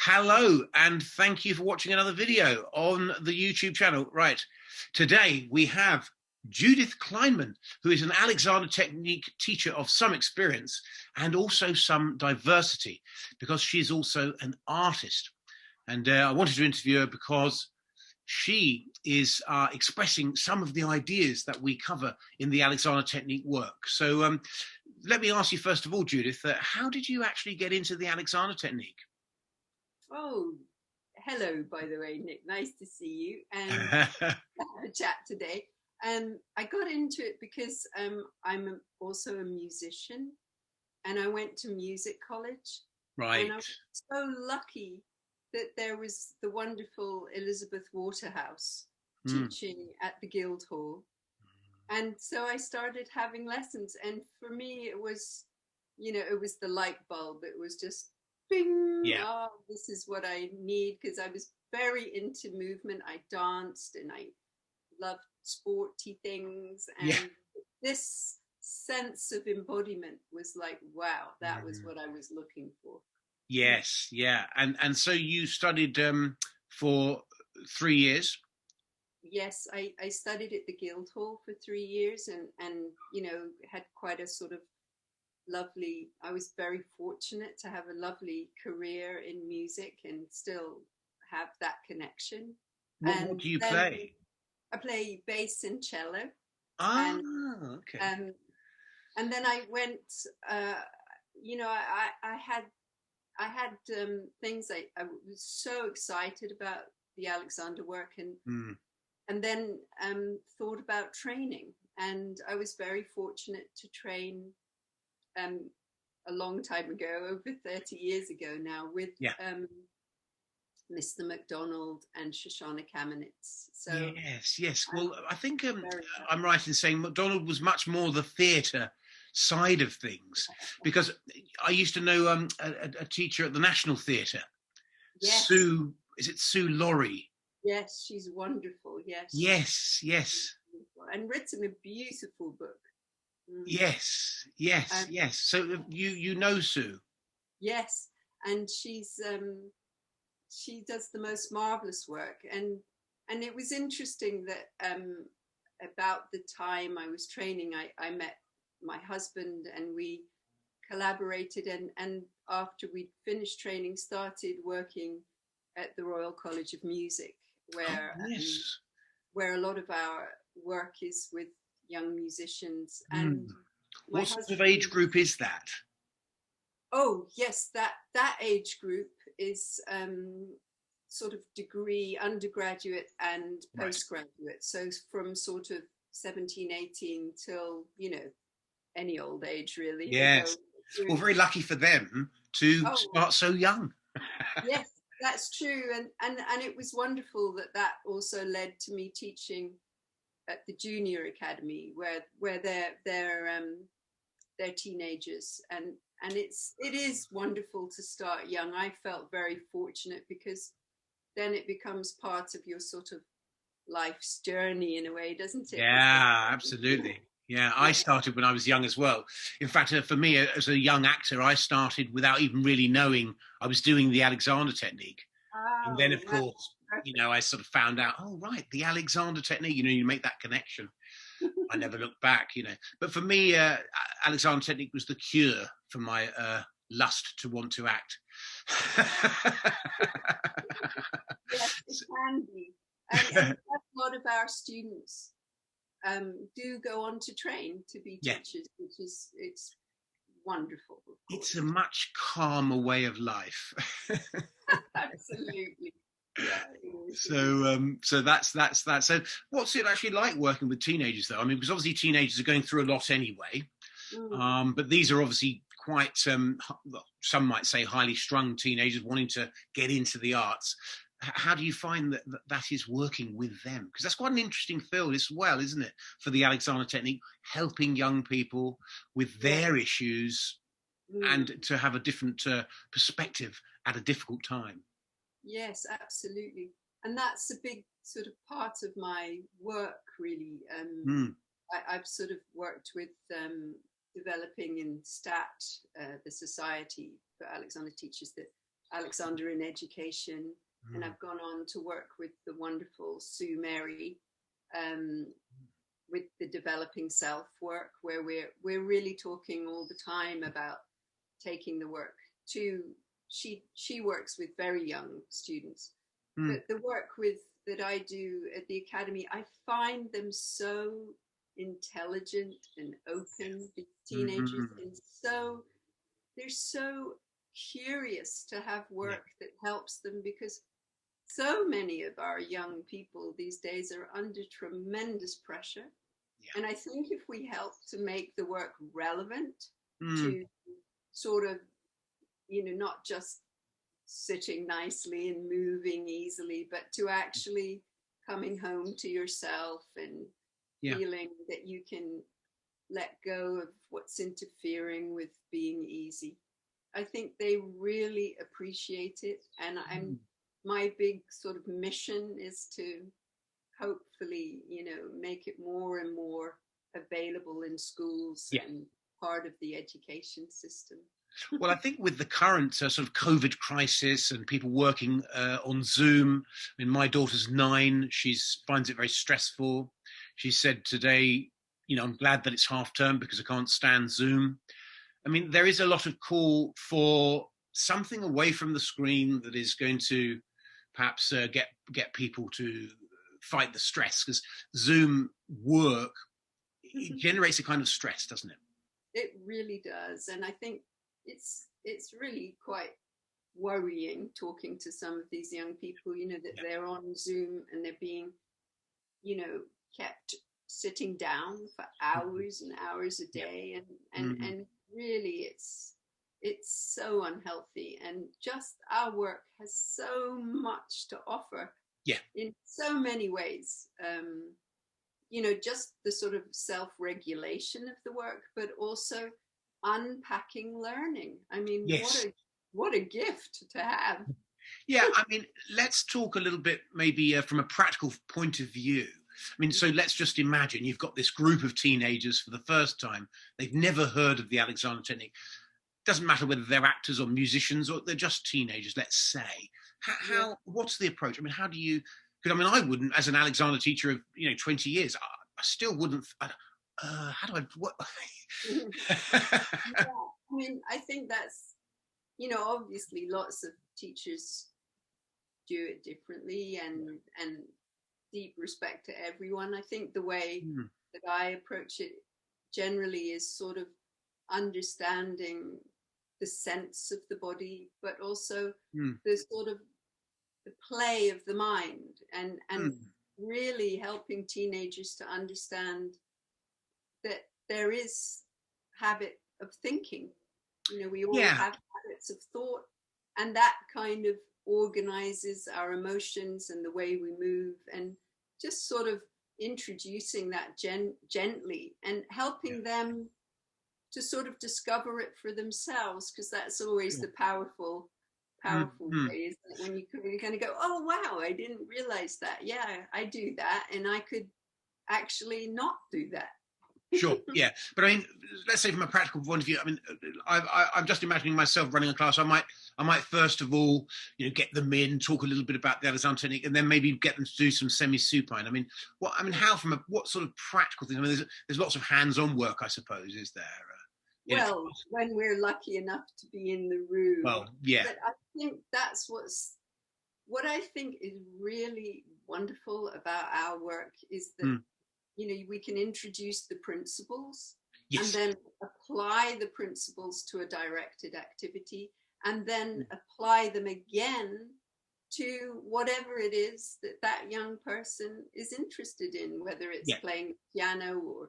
Hello, and thank you for watching another video on the YouTube channel. Right, today we have Judith Kleinman, who is an Alexander Technique teacher of some experience and also some diversity, because she's also an artist. And I wanted to interview her because she is expressing some of the ideas that we cover in the Alexander Technique work. So let me ask you first of all, Judith, how did you actually get into the Alexander Technique? Oh, hello, by the way, Nick. Nice to see you and have a chat today. I got into it because I'm also a musician and I went to music college. Right. And I was so lucky that there was the wonderful Elizabeth Waterhouse teaching at the Guildhall. And so I started having lessons. And for me, it was, it was the light bulb. It was just bing, yeah. Oh, this is what I need, because I was very into movement. I danced and I loved sporty things, and this sense of embodiment was like, wow, that was what I was looking for. Yes, yeah. And so you studied for 3 years? Yes, I studied at the Guildhall for 3 years and had quite a sort of lovely, I was very fortunate to have a lovely career in music and still have that connection. What do you play? I play bass and cello. Okay. And then I went, I had things I was so excited about the Alexander work and then thought about training. And I was very fortunate to train a long time ago, over 30 years ago now, with Mr. MacDonald and Shoshana Kamenetz. So yes. Well, I think I'm right in saying MacDonald was much more the theatre side of things, because I used to know a teacher at the National Theatre. Yes. Sue, is it Sue Laurie? Yes, she's wonderful. Yes. And written a beautiful book. Yes. So you know Sue? Yes, and she does the most marvelous work, and it was interesting that about the time I was training, I met my husband and we collaborated, and after we'd finished training, started working at the Royal College of Music, where a lot of our work is with young musicians. And what sort of age group is that? Oh yes, that age group is sort of degree, undergraduate and postgraduate. So from sort of 17, 18 till any old age, really. Yes. Well, very lucky for them to start so young. Yes, that's true. And it was wonderful that also led to me teaching at the Junior Academy, where they're teenagers, and it is wonderful to start young. I felt very fortunate, because then it becomes part of your sort of life's journey in a way, doesn't it? Yeah, absolutely. Yeah, I started when I was young as well. In fact, for me, as a young actor, I started without even really knowing I was doing the Alexander Technique. And then, of course, I sort of found out, oh, right, the Alexander Technique, you make that connection. I never looked back, But for me, Alexander Technique was the cure for my lust to want to act. Yes, it can be. And a lot of our students do go on to train to be teachers, which is, it's wonderful. It's a much calmer way of life. Absolutely. So that's that. So what's it actually like working with teenagers, though? I mean, because obviously teenagers are going through a lot anyway. But these are obviously quite, some might say, highly strung teenagers wanting to get into the arts. How do you find that is working with them? Because that's quite an interesting field as well, isn't it? For the Alexander Technique, helping young people with their issues and to have a different perspective at a difficult time. Yes, absolutely. And that's a big sort of part of my work, really. I've sort of worked with developing in STAT, the Society for Alexander Teachers, Alexander in Education, and I've gone on to work with the wonderful Sue Mary with the Developing Self work, where we're really talking all the time about taking the work to. She works with very young students, but the work that I do at the Academy, I find them so intelligent and open, the teenagers, and they're so curious to have work that helps them, because so many of our young people these days are under tremendous pressure. And I think if we help to make the work relevant to sort of, not just sitting nicely and moving easily, but to actually coming home to yourself and feeling that you can let go of what's interfering with being easy. I think they really appreciate it. And my big sort of mission is to hopefully, make it more and more available in schools and part of the education system. Well, I think with the current sort of COVID crisis and people working on Zoom, I mean, my daughter's 9, she finds it very stressful. She said today, I'm glad that it's half term because I can't stand Zoom. I mean, there is a lot of call for something away from the screen that is going to perhaps get people to fight the stress, because Zoom work, it generates a kind of stress, doesn't it? It really does. And I think it's really quite worrying talking to some of these young people, that they're on Zoom and they're being, kept sitting down for hours and hours a day. And really it's so unhealthy. And just our work has so much to offer in so many ways. Just the sort of self-regulation of the work, but also unpacking learning. I mean, what a gift to have. Yeah, I mean, let's talk a little bit maybe from a practical point of view. I mean, so let's just imagine you've got this group of teenagers for the first time. They've never heard of the Alexander technique. Doesn't matter whether they're actors or musicians or they're just teenagers, let's say. What's the approach? I mean, how do you, because I mean, I wouldn't, as an Alexander teacher of, 20 years, I still wouldn't, how do I, what? I mean, I think that's, obviously lots of teachers do it differently, and deep respect to everyone. I think the way that I approach it generally is sort of understanding the sense of the body, but also the sort of the play of the mind, and really helping teenagers to understand that there is habit of thinking. We all have habits of thought, and that kind of organizes our emotions and the way we move, and just sort of introducing that gently and helping them to sort of discover it for themselves, because that's always the powerful way, isn't it? When you kind of go, oh wow, I didn't realize that. Yeah, I do that, and I could actually not do that. Sure, yeah, but I mean, let's say from a practical point of view, I mean, I'm just imagining myself running a class. I might first of all, get them in, talk a little bit about the Alexander technique, and then maybe get them to do some semi-supine. I mean, how what sort of practical things? I mean, there's lots of hands-on work, I suppose, is there? Well, when we're lucky enough to be in the room. Well, yeah. But I think that's what I think is really wonderful about our work is that, we can introduce the principles and then apply the principles to a directed activity, and then apply them again to whatever it is that young person is interested in, whether it's playing piano or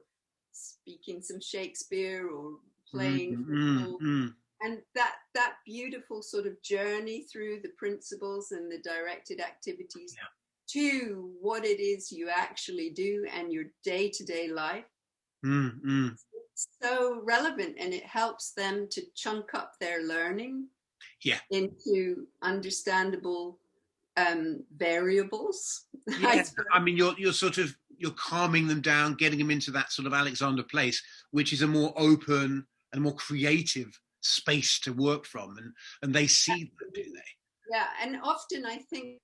speaking some Shakespeare or playing football. And that beautiful sort of journey through the principles and the directed activities to what it is you actually do and your day-to-day life. It's so relevant, and it helps them to chunk up their learning into understandable variables. I mean, you're calming them down, getting them into that sort of Alexander place, which is a more open and more creative space to work from, and they see that, do they? Yeah, and often I think,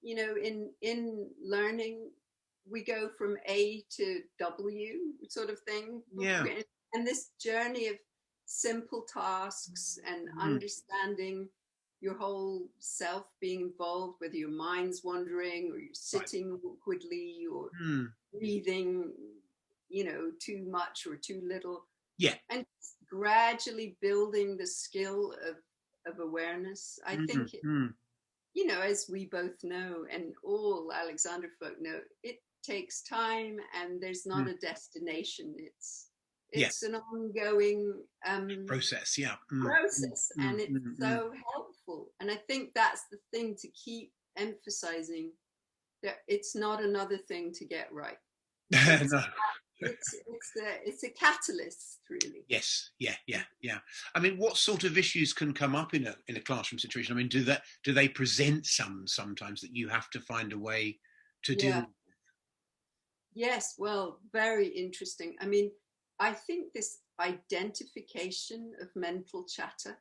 in learning, we go from A to W sort of thing. Yeah. And this journey of simple tasks and understanding your whole self being involved, whether your mind's wandering or you're sitting awkwardly or breathing, too much or too little. Yeah. And gradually building the skill of awareness. I think, as we both know, and all Alexander folk know, it takes time and there's not a destination. It's an ongoing process. Yeah. Process, and it's so helpful. And I think that's the thing to keep emphasizing, that it's not another thing to get right. No. It's a catalyst, really. Yes. Yeah. I mean, what sort of issues can come up in a classroom situation? I mean, do they present sometimes that you have to find a way to deal with? Yes, well, very interesting. I mean, I think this identification of mental chatter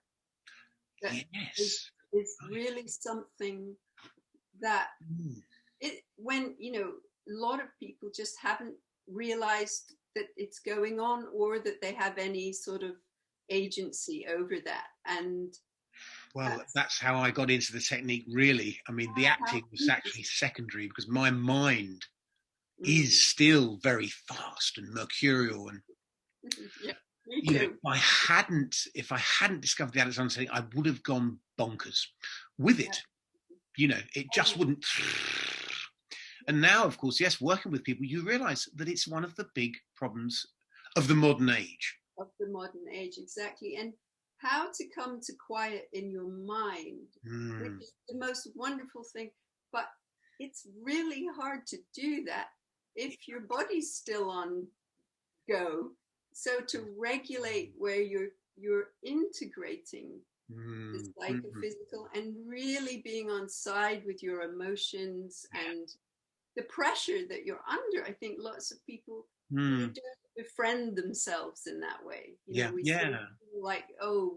is really something that when a lot of people just haven't realized that it's going on, or that they have any sort of agency over that. And that's how I got into the technique, really. I mean, the acting was actually secondary, because my mind is still very fast and mercurial, and if I hadn't discovered the Alexander technique, I would have gone bonkers with it. It just wouldn't. And now, of course, yes, working with people, you realize that it's one of the big problems of the modern age. Of the modern age, exactly. And how to come to quiet in your mind, which is the most wonderful thing. But it's really hard to do that if your body's still on go. So to regulate where you're integrating the psychophysical and really being on side with your emotions and the pressure that you're under. I think lots of people don't befriend themselves in that way. We feel like,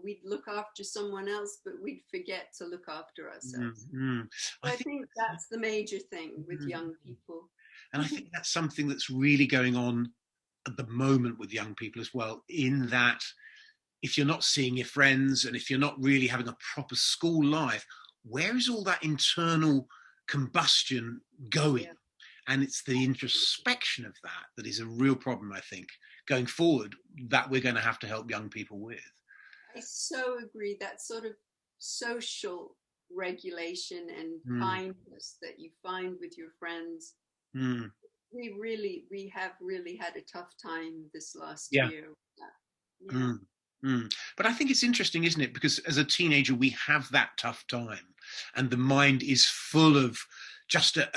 we'd look after someone else, but we'd forget to look after ourselves. So I think that's the major thing with young people. And I think that's something that's really going on at the moment with young people as well, in that if you're not seeing your friends and if you're not really having a proper school life, where is all that internal combustion going? And it's the introspection of that is a real problem, I think, going forward, that we're going to have to help young people with. I so agree. That sort of social regulation and kindness that you find with your friends. We have really had a tough time this last year. But I think it's interesting, isn't it? Because as a teenager, we have that tough time, and the mind is full of just a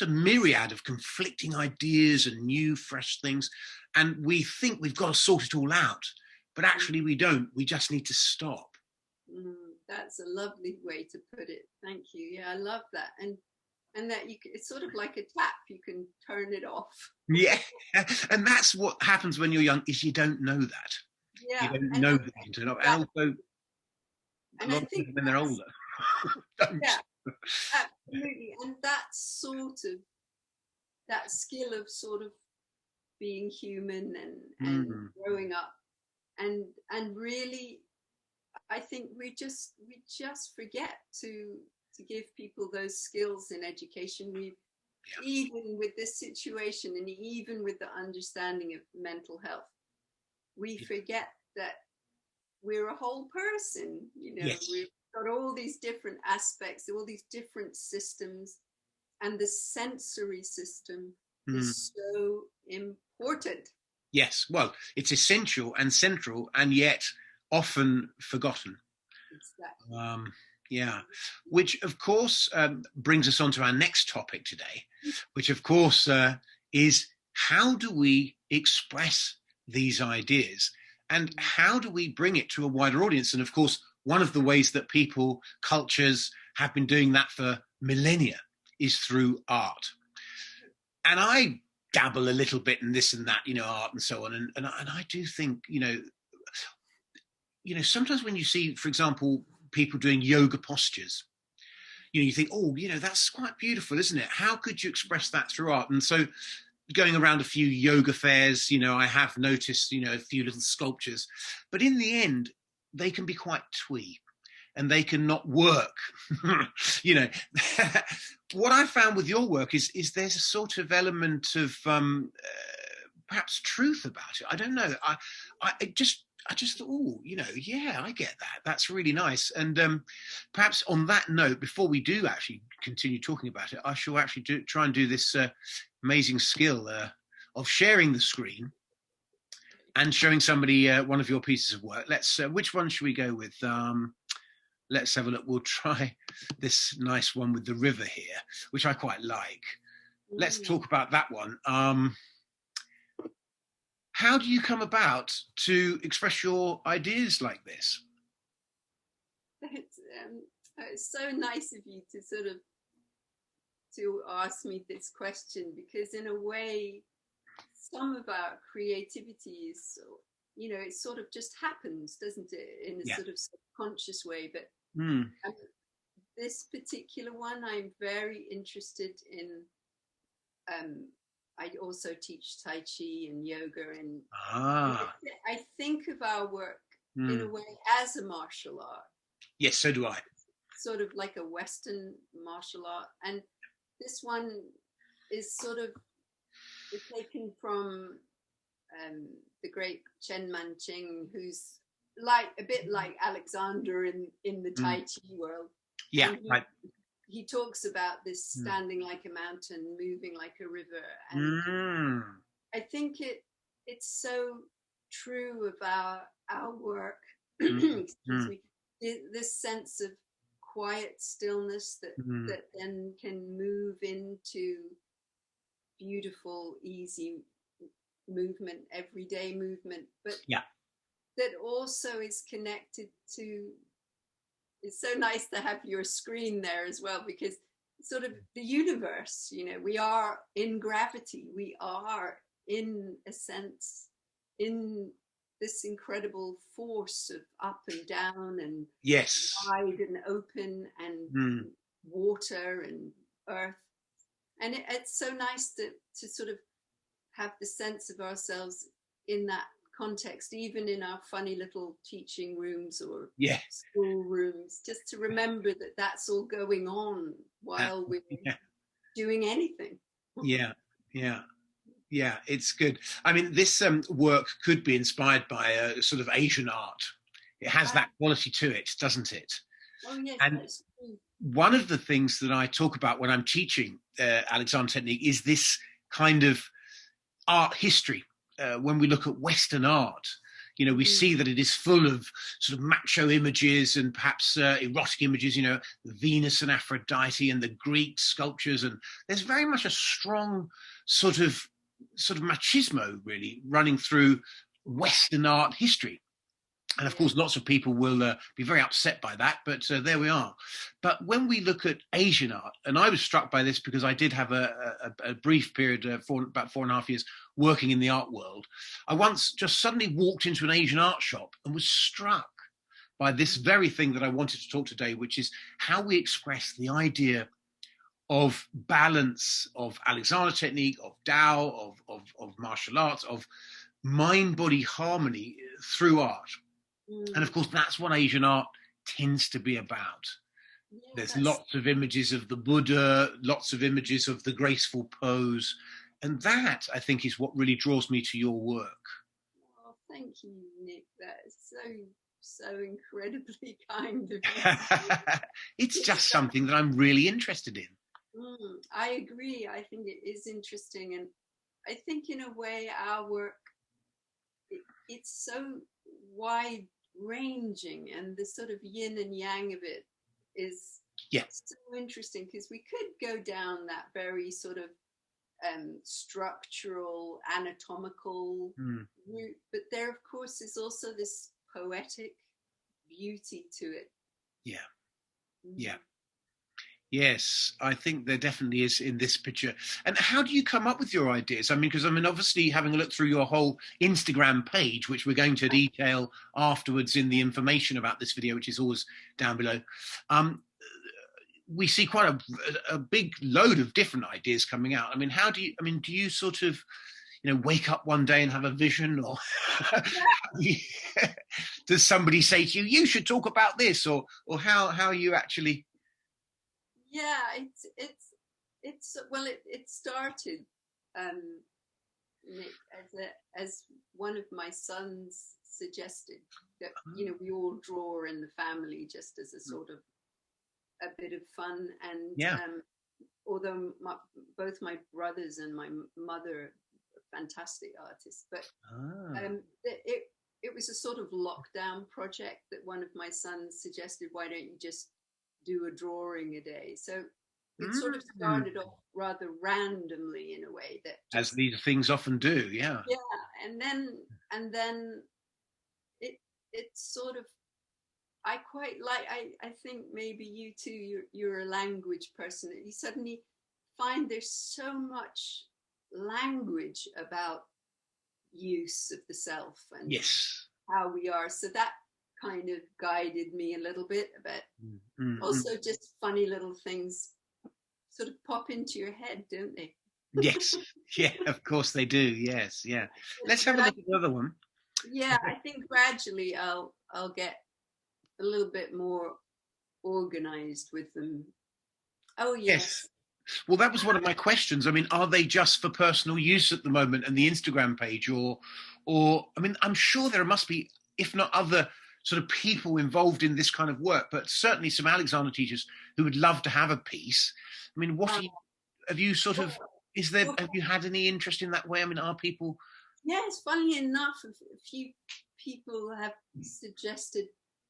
myriad of conflicting ideas and new, fresh things. And we think we've got to sort it all out, but actually we don't. We just need to stop. That's a lovely way to put it. Thank you. Yeah, I love that. And that it's sort of like a tap, you can turn it off. Yeah, and that's what happens when you're young, is you don't know that. Yeah, you don't know that you can turn it off. And also, I think when they're older, don't. Yeah, absolutely. And that skill of sort of being human and growing up, and really, I think we just forget to give people those skills in education. Even with this situation, and even with the understanding of mental health, we forget that we're a whole person. We've got all these different aspects, all these different systems, and the sensory system is so important. Yes, well, it's essential and central, and yet often forgotten. Exactly. Which of course brings us on to our next topic today, which of course is, how do we express these ideas and how do we bring it to a wider audience? And of course, one of the ways that cultures have been doing that for millennia is through art. And I dabble a little bit in this and that, art and so on. And I do think, sometimes when you see, for example, people doing yoga postures, you think, oh, that's quite beautiful, isn't it? How could you express that through art? And so going around a few yoga fairs, I have noticed, a few little sculptures, but in the end, they can be quite twee and they can not work. What I found with your work is there's a sort of element of perhaps truth about it. I don't know. I just thought, oh, yeah, I get that. That's really nice. And perhaps on that note, before we do actually continue talking about it, I shall actually try and do this amazing skill of sharing the screen and showing somebody one of your pieces of work. Let's. Which one should we go with? Let's have a look. We'll try this nice one with the river here, which I quite like. Let's talk about that one. How do you come about to express your ideas like this? It's so nice of you to ask me this question, because in a way, some of our creativity is, it sort of just happens, doesn't it, in a sort of subconscious way. But this particular one, I'm very interested in. I also teach Tai Chi and yoga, and I think of our work in a way as a martial art. Yes, so do I. Sort of like a Western martial art, and this one is sort of taken from the great Chen Manqing, who's a bit like Alexander in the Tai Chi world. Yeah, he talks about this standing like a mountain, moving like a river, and I think it's so true about our work. Excuse me, this sense of quiet stillness that then can move into beautiful, easy movement, everyday movement, but that also is connected to. It's so nice to have your screen there as well, because sort of the universe, we are in gravity. We are, in a sense, in this incredible force of up and down and wide and open and water and earth. And it's so nice to sort of have the sense of ourselves in that context, even in our funny little teaching rooms or school rooms, just to remember that that's all going on while we're doing anything. Yeah, it's good. I mean, this work could be inspired by a sort of Asian art. It has that quality to it, doesn't it? Oh, yes. And one of the things that I talk about when I'm teaching Alexander technique is this kind of art history. When we look at Western art, we see that it is full of sort of macho images and perhaps erotic images, Venus and Aphrodite and the Greek sculptures. And there's very much a strong sort of machismo really running through Western art history. And of course, lots of people will be very upset by that, but there we are. But when we look at Asian art, and I was struck by this because I did have a brief period, about 4.5 years, working in the art world. I once just suddenly walked into an Asian art shop and was struck by this very thing that I wanted to talk today, which is how we express the idea of balance, of Alexander technique, of Tao, of martial arts, of mind-body harmony through art. And of course, that's what Asian art tends to be about. There's lots of images of the Buddha, lots of images of the graceful pose. And that, I think, is what really draws me to your work. Oh, thank you, Nick. That is so incredibly kind of you. It's just something that I'm really interested in. I agree. I think it is interesting. And I think in a way our work, it's so wide ranging, and the sort of yin and yang of it is so interesting, because we could go down that very sort of structural, anatomical route, but there of course is also this poetic beauty to it. Yes, I think there definitely is in this picture. And how do you come up with your ideas? I mean, because I mean, obviously, having a look through your whole Instagram page, which we're going to detail afterwards in the information about this video, which is always down below, um, we see quite a big load of different ideas coming out. I mean, how do you? I mean, do you sort of, you know, wake up one day and have a vision, or does somebody say to you, "You should talk about this," or how you actually? Yeah, it's well, it started, um, Nick, as one of my sons suggested that, you know, we all draw in the family just as a sort of a bit of fun. And Yeah. although both my brothers and my mother are fantastic artists, but it was a sort of lockdown project that one of my sons suggested, why don't you just do a drawing a day? So it sort of started off rather randomly in a way, that as these things often do. Yeah. And then it sort of, I quite like, I think maybe you too, you're a language person. You suddenly find there's so much language about use of the self and Yes. how we are. So that kind of guided me a little bit. But also just funny little things sort of pop into your head, don't they? Yes. Yeah, of course they do. Yes. Yeah. Let's have a look at the other one. Yeah, I think gradually I'll get a little bit more organized with them. Oh yes. Well, that was one of my questions. I mean, are they just for personal use at the moment and the Instagram page, or I mean, I'm sure there must be, if not other sort of people involved in this kind of work, but certainly some Alexander teachers who would love to have a piece. I mean, have you sort of, have you had any interest in that way? I mean, are people? Yes, funnily enough, a few people have suggested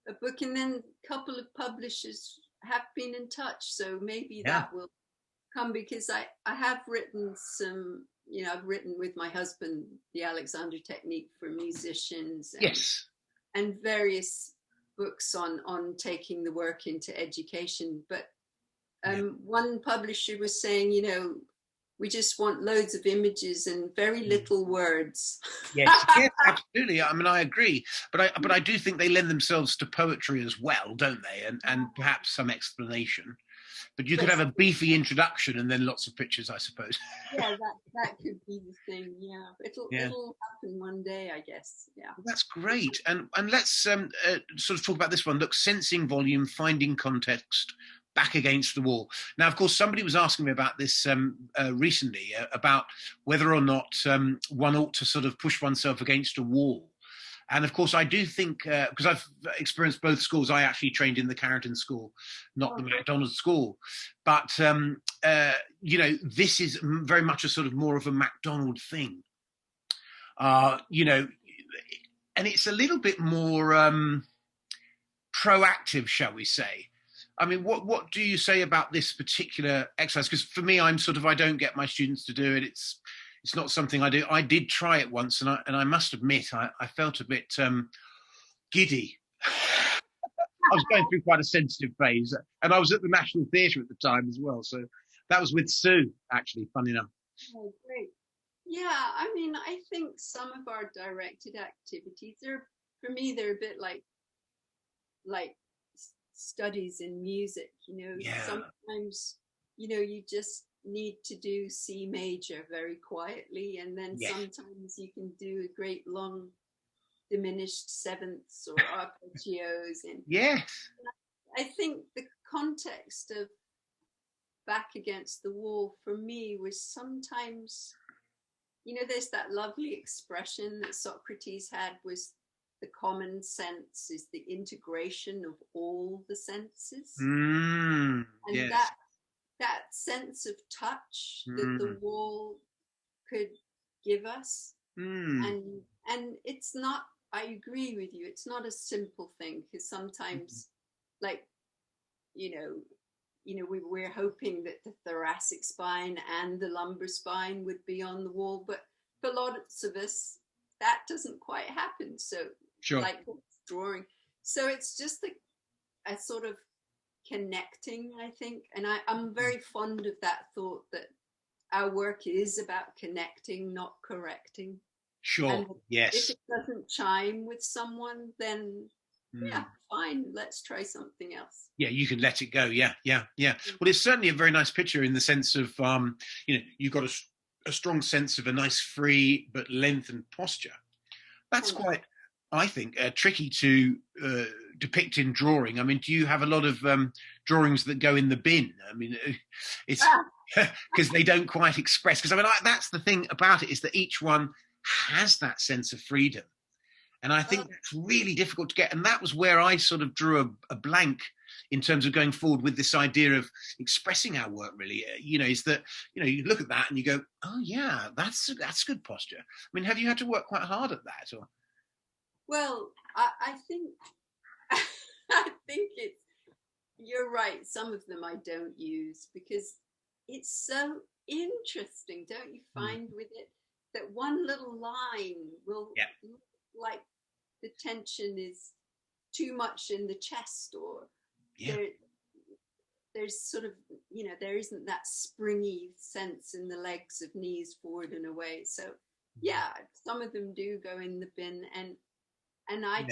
a book, and then a couple of publishers have been in touch. So maybe that will come, because I have written some, you know, I've written with my husband the Alexander Technique for musicians, and various books on taking the work into education. But one publisher was saying, you know, we just want loads of images and very little words. Yes, absolutely. I mean, I agree, but I do think they lend themselves to poetry as well, don't they? And perhaps some explanation. But you could have a beefy introduction and then lots of pictures, I suppose. Yeah, that could be the thing. Yeah, it'll happen one day, I guess. Yeah, well, that's great. And let's sort of talk about this one. Look, sensing volume, finding context, back against the wall. Now, of course, somebody was asking me about this recently, about whether or not one ought to sort of push oneself against a wall. And of course, I do think, because I've experienced both schools, I actually trained in the Carrington School, not the MacDonald School. But, you know, this is very much a sort of more of a MacDonald thing. You know, and it's a little bit more proactive, shall we say. I mean, what do you say about this particular exercise? Because for me, I don't get my students to do it. It's not something I do. I did try it once, and I must admit, I felt a bit giddy. I was going through quite a sensitive phase, and I was at the National Theatre at the time as well. So that was with Sue, actually, fun enough. Oh, great. Yeah, I mean, I think some of our directed activities for me, they're a bit like studies in music, you know. Sometimes, you know, you just need to do C major very quietly, and then sometimes you can do a great long diminished sevenths or arpeggios. And I think the context of back against the wall for me was sometimes, you know, there's that lovely expression that Socrates had, was the common sense is the integration of all the senses. And that sense of touch that the wall could give us. And it's not, I agree with you, it's not a simple thing, because sometimes, like, you know, we're hoping that the thoracic spine and the lumbar spine would be on the wall, but for lots of us, that doesn't quite happen. So like drawing. So it's just a sort of connecting, I think. And I'm very fond of that thought that our work is about connecting, not correcting. Sure. And Yes. if it doesn't chime with someone, then yeah, fine, let's try something else. Yeah, you can let it go. Yeah. Well, it's certainly a very nice picture in the sense of, you've got a strong sense of a nice free but lengthened posture. That's quite, I think, tricky to depict in drawing. I mean, do you have a lot of drawings that go in the bin? I mean, it's because they don't quite express. Because I mean, that's the thing about it, is that each one has that sense of freedom. And I think that's really difficult to get. And that was where I sort of drew a blank in terms of going forward with this idea of expressing our work, really, is that, you look at that and you go, oh, yeah, that's good posture. I mean, have you had to work quite hard at that? Or? Well, I think you're right. Some of them I don't use because it's so interesting, don't you find, with it, that one little line will look like the tension is too much in the chest, or there's sort of, there isn't that springy sense in the legs of knees forward and away. So yeah, some of them do go in the bin, and I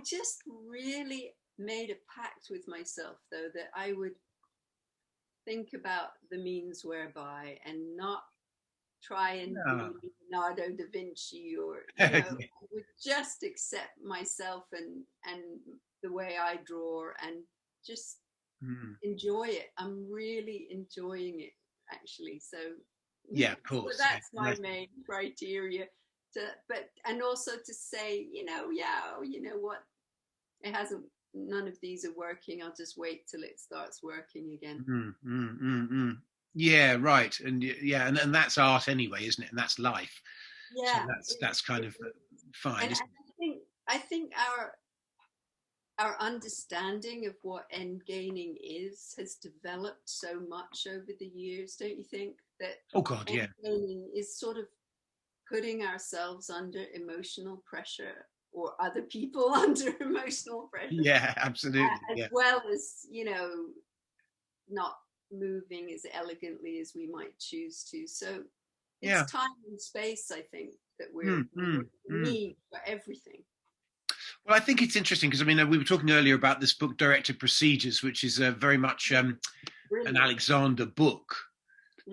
just really made a pact with myself, though, that I would think about the means whereby and not try and be Leonardo da Vinci, or I would just accept myself and the way I draw and just enjoy it. I'm really enjoying it, actually. So yeah, of course. So that's my main criteria. And also to say, you know what, none of these are working. I'll just wait till it starts working again. Yeah, right. And and that's art anyway, isn't it? And that's life. Yeah, so that's kind of fine. And I think our understanding of what end gaining has developed so much over the years, don't you think? That end gaining is sort of putting ourselves under emotional pressure, or other people under emotional pressure. Yeah, absolutely. As well as, not moving as elegantly as we might choose to. So it's time and space, I think, that we need for everything. Well, I think it's interesting because, I mean, we were talking earlier about this book, Directed Procedures, which is very much an Alexander book.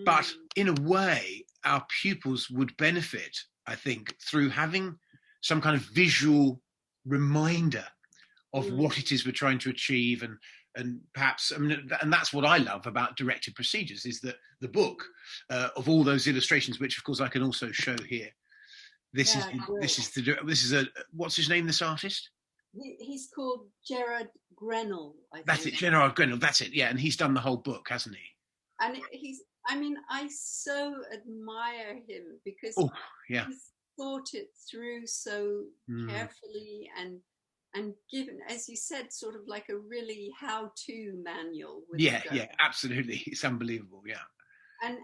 But in a way, our pupils would benefit, I think, through having some kind of visual reminder of what it is we're trying to achieve, and perhaps, I mean, and that's what I love about Directed Procedures, is that the book of all those illustrations, which of course I can also show here. This is what's his name? This artist? He's called Gerard Grenell. That's it, Gerard Grenell. That's it. Yeah, and he's done the whole book, hasn't he? And I so admire him because he's thought it through so carefully and given, as you said, sort of like a really how-to manual. Yeah, absolutely. It's unbelievable. Yeah. And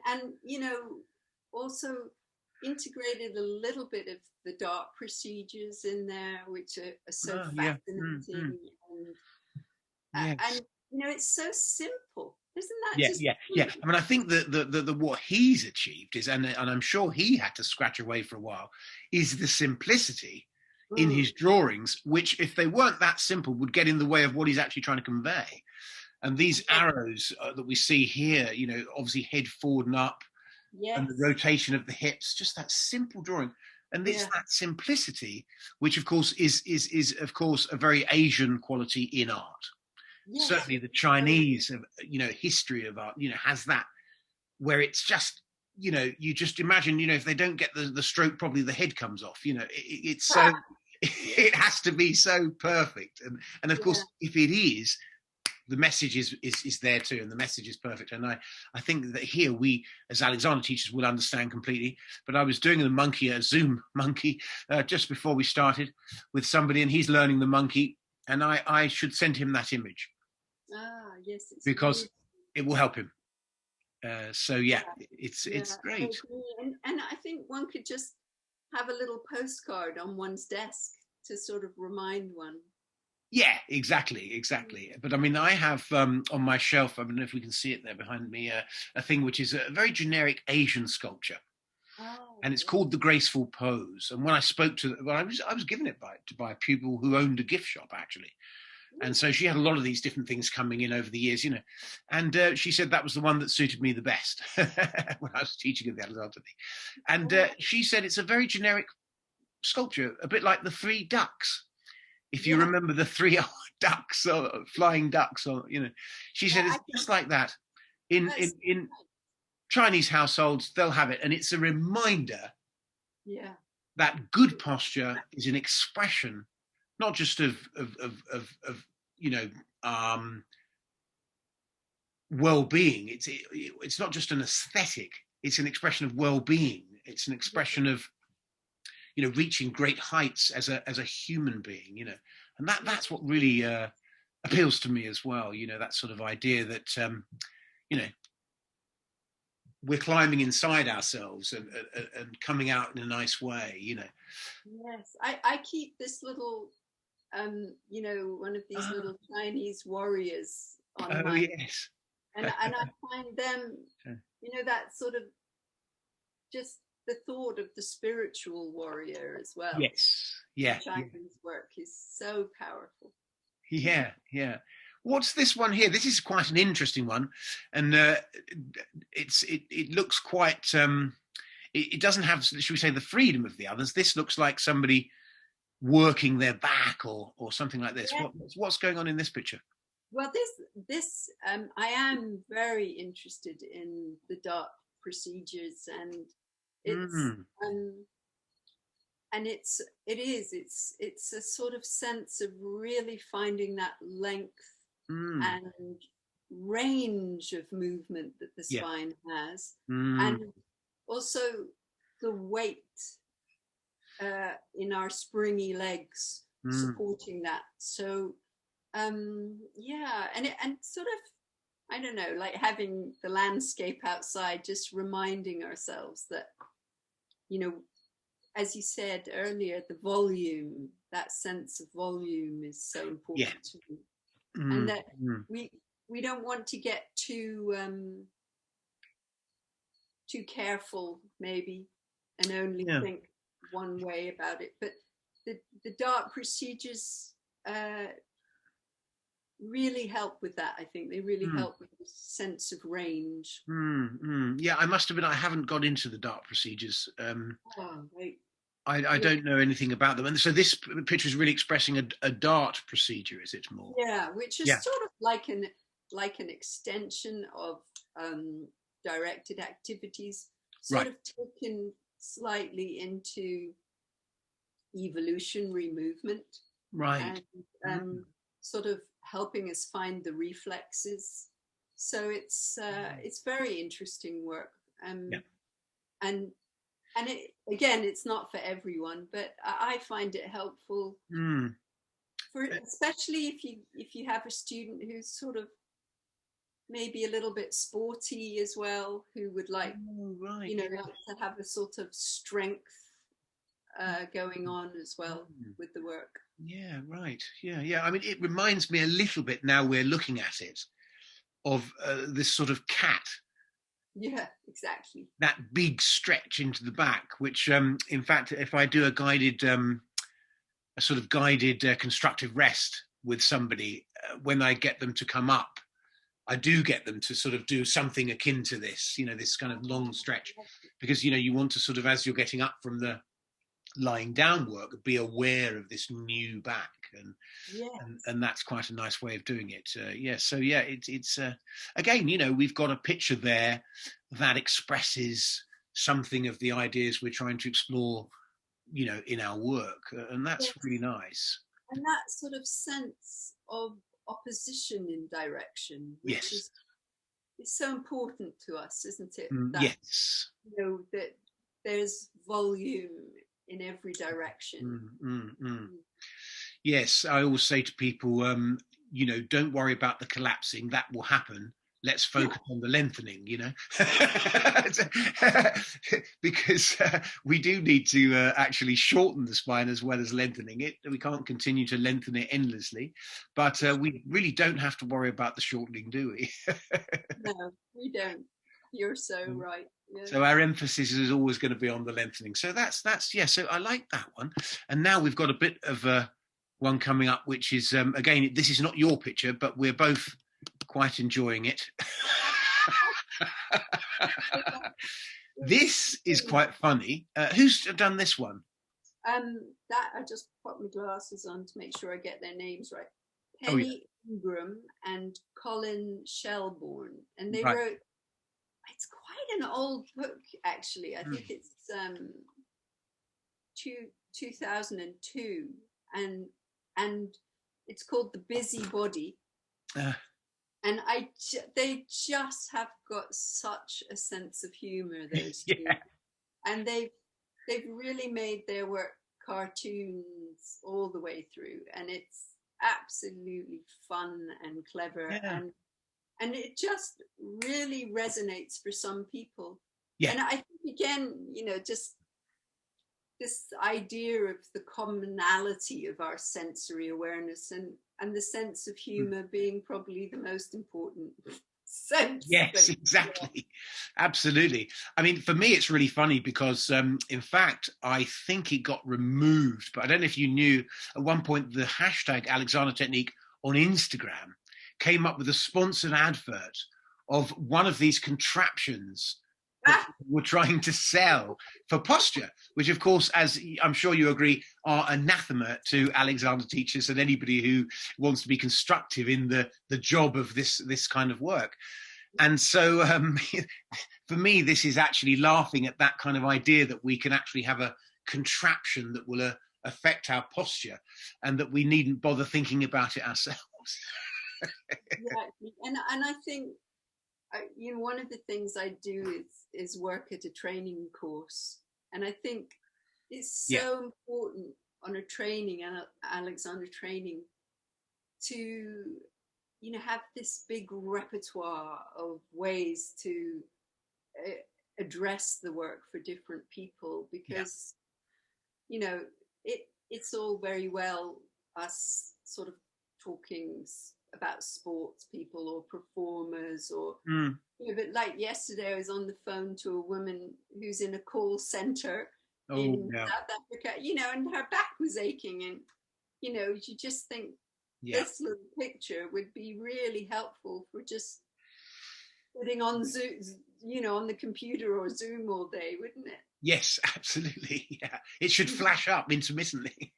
also integrated a little bit of the dark procedures in there, which are so fascinating. And it's so simple. Isn't that Yeah. I mean, I think that the what he's achieved is, and I'm sure he had to scratch away for a while, is the simplicity in his drawings, which, if they weren't that simple, would get in the way of what he's actually trying to convey. And these arrows that we see here, obviously head forward and up, and the rotation of the hips, just that simple drawing. And it's that simplicity, which of course is of course a very Asian quality in art. Yes. Certainly the Chinese, history of art, has that, where it's just, you just imagine, if they don't get the stroke, probably the head comes off. It's so, it has to be so perfect. And of course, if it is, the message is there too, and the message is perfect. And I think that here we, as Alexander teachers, will understand completely. But I was doing a Zoom monkey, just before we started with somebody, and he's learning the monkey, and I should send him that image. Yes, because it will help him. It's great. And I think one could just have a little postcard on one's desk to sort of remind one. Yeah, exactly. But I mean, I have on my shelf, I don't know if we can see it there behind me, a thing which is a very generic Asian sculpture, Oh, and it's yeah. called the Graceful Pose. And when I spoke to, well, I was given it by a pupil who owned a gift shop actually, and so she had a lot of these different things coming in over the years, you know, and she said that was the one that suited me the best when I was teaching at the Alexander. And she said it's a very generic sculpture, a bit like the three ducks. If you Yeah. remember the three ducks or flying ducks, or you know, she said Yeah, it's just like that. In that's Chinese households, they'll have it, and it's a reminder yeah. that good posture is an expression, not just of you know well-being. It's not just an aesthetic. It's an expression of well-being. It's an expression of, you know, reaching great heights as a human being, you know, and that's what really appeals to me as well, you know, that sort of idea that you know, we're climbing inside ourselves and coming out in a nice way, you know. Yes, I keep this little, you know, one of these little Chinese warriors on Oh my, yes. and I find them, you know, that sort of just the thought of the spiritual warrior as well. Yes. Yeah. Chapman's work is so powerful. Yeah. What's this one here? This is quite an interesting one, and it looks quite. It doesn't have, should we say, the freedom of the others. This looks like somebody working their back or something like this. Yeah. What's going on in this picture? Well, this I am very interested in the dart procedures, and it's and it's a sort of sense of really finding that length and range of movement that the spine has, and also the weight in our springy legs supporting that. So yeah, and sort of, I don't know, like having the landscape outside, just reminding ourselves that, you know, as you said earlier, the volume, that sense of volume is so important to me. And that we don't want to get too careful maybe and only think one way about it. But the dart procedures really help with that. I think they really help with the sense of range. Yeah, I must admit I haven't got into the dart procedures. Right. I don't know anything about them, and so this picture is really expressing a dart procedure, is it more? Yeah, which is sort of like an extension of directed activities, sort of taken slightly into evolutionary movement, right? And sort of helping us find the reflexes. So it's very interesting work, and it, again, it's not for everyone, but I find it helpful for, especially if you have a student who's sort of maybe a little bit sporty as well, who would like, you know, like to have a sort of strength going on as well with the work. Yeah, right. Yeah. I mean, it reminds me a little bit, now we're looking at it, of this sort of cat. Yeah, exactly. That big stretch into the back, which, in fact, if I do a sort of guided constructive rest with somebody, when I get them to come up, I do get them to sort of do something akin to this, you know, this kind of long stretch, because, you know, you want to sort of, as you're getting up from the lying down work, be aware of this new back, and that's quite a nice way of doing it. It's again, you know, we've got a picture there that expresses something of the ideas we're trying to explore, you know, in our work, and that's really nice. And that sort of sense of opposition in direction, which is so important to us, isn't it? That, you know, that there's volume in every direction. Yes, I always say to people, you know, don't worry about the collapsing, that will happen. let's focus on the lengthening, you know, because we do need to actually shorten the spine as well as lengthening it. We can't continue to lengthen it endlessly, but we really don't have to worry about the shortening, do we? No, we don't. You're so right. Yeah. So our emphasis is always going to be on the lengthening. So that's yeah. So I like that one. And now we've got a bit of one coming up, which is again, this is not your picture, but we're both quite enjoying it. This is quite funny. Who's done this one? That I just put my glasses on to make sure I get their names right. Penny Ingram and Colin Shelbourne, and they wrote. It's quite an old book, actually. I think it's 2002, and it's called The Busy Body. And they just have got such a sense of humor, those two. And they've really made their work cartoons all the way through, and it's absolutely fun and clever, and it just really resonates for some people. And I think, again, you know, just this idea of the commonality of our sensory awareness and the sense of humor being probably the most important sense. Yes, exactly. Absolutely. I mean, for me, it's really funny because, in fact, I think it got removed, but I don't know if you knew, at one point, the hashtag Alexander Technique on Instagram came up with a sponsored advert of one of these contraptions that we're trying to sell for posture, which, of course, as I'm sure you agree, are anathema to Alexander teachers and anybody who wants to be constructive in the job of this kind of work. And so for me, this is actually laughing at that kind of idea that we can actually have a contraption that will affect our posture and that we needn't bother thinking about it ourselves. Exactly. And I think, you know, one of the things I do is work at a training course, and I think it's so important on a training, and Alexander training, to, you know, have this big repertoire of ways to address the work for different people, because you know, it's all very well us sort of talking about sports people or performers or you know, but like yesterday I was on the phone to a woman who's in a call center in South Africa, you know, and her back was aching, and you know, you just think this little picture would be really helpful for just sitting on Zoom, you know, on the computer or Zoom all day, wouldn't it? Yes, absolutely. Yeah, it should flash up intermittently.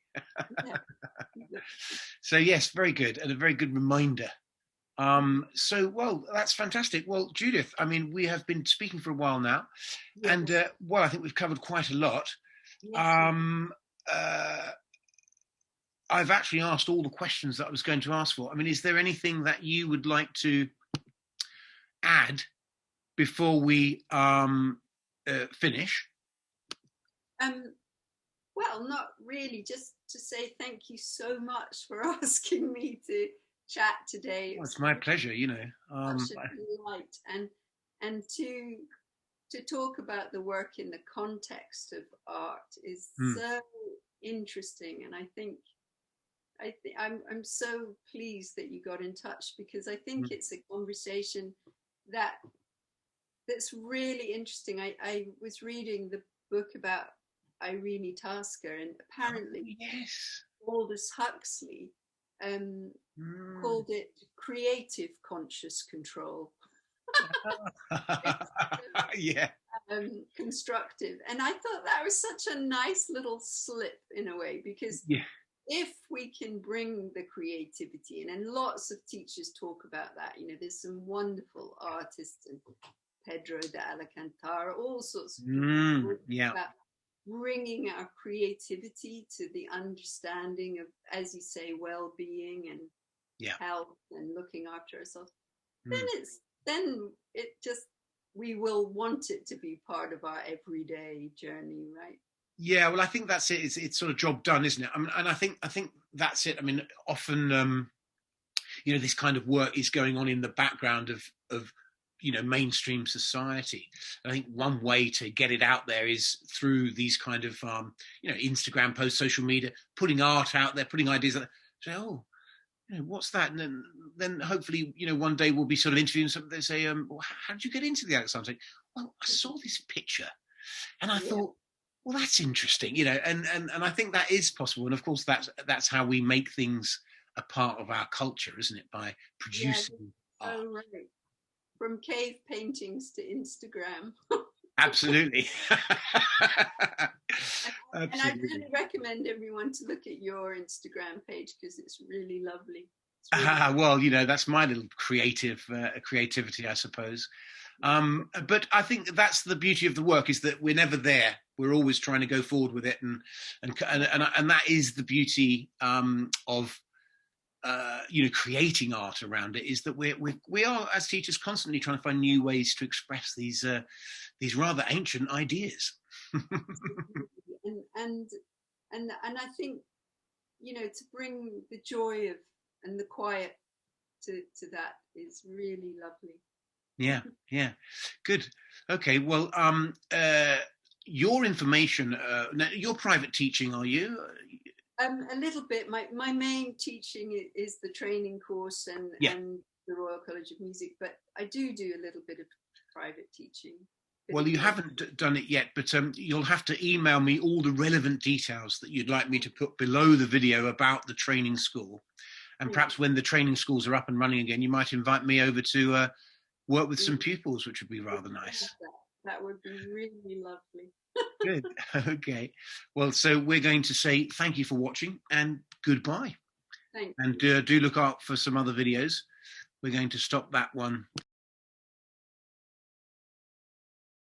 So yes, very good, and a very good reminder. So, well, that's fantastic. Well, Judith, I mean, we have been speaking for a while now, and well, I think we've covered quite a lot. I've actually asked all the questions that I was going to ask for. I mean, is there anything that you would like to add before we finish? Well, not really. Just to say thank you so much for asking me to chat today. Well, it's my pleasure. You know, such a delight, and to talk about the work in the context of art is so interesting, and I think I'm so pleased that you got in touch, because I think it's a conversation that's really interesting. I was reading the book about Irene Tasker, and apparently Aldous Huxley called it creative conscious control. Constructive, and I thought that was such a nice little slip in a way, because if we can bring the creativity in, and lots of teachers talk about that, you know, there's some wonderful artists, and Pedro de Alcantara, all sorts of people about bringing our creativity to the understanding of, as you say, well-being and health and looking after ourselves. Then it just, we will want it to be part of our everyday journey, right? Yeah, well, I think that's it. It's sort of job done, isn't it? I mean, and I think that's it. I mean, often you know, this kind of work is going on in the background of you know, mainstream society. And I think one way to get it out there is through these kind of you know, Instagram posts, social media, putting art out there, putting ideas out there. Say, oh, you know, what's that? And then hopefully, you know, one day we'll be sort of interviewing something. They say, well, how did you get into the art? I'm saying, well, I saw this picture and I thought, well, that's interesting, you know, and I think that is possible. And of course, that's how we make things a part of our culture, isn't it? By producing art. Oh, right. From cave paintings to Instagram. Absolutely. And I really recommend everyone to look at your Instagram page because it's really lovely. Well, you know, that's my little creativity, I suppose. But I think that's the beauty of the work, is that we're never there. We're always trying to go forward with it, and that is the beauty of you know, creating art around it, is that we are as teachers constantly trying to find new ways to express these rather ancient ideas. and I think, you know, to bring the joy of and the quiet to that is really lovely. Yeah, good. Okay, well, your information. Now, you're private teaching, are you? A little bit. My main teaching is the training course and the Royal College of Music, but I do a little bit of private teaching. Well, you haven't done it yet, but you'll have to email me all the relevant details that you'd like me to put below the video about the training school. And perhaps when the training schools are up and running again, you might invite me over to work with some pupils, which would be rather nice. That would be really lovely. Good. Okay. Well, so we're going to say thank you for watching and goodbye. Thank you. And do look out for some other videos. We're going to stop that one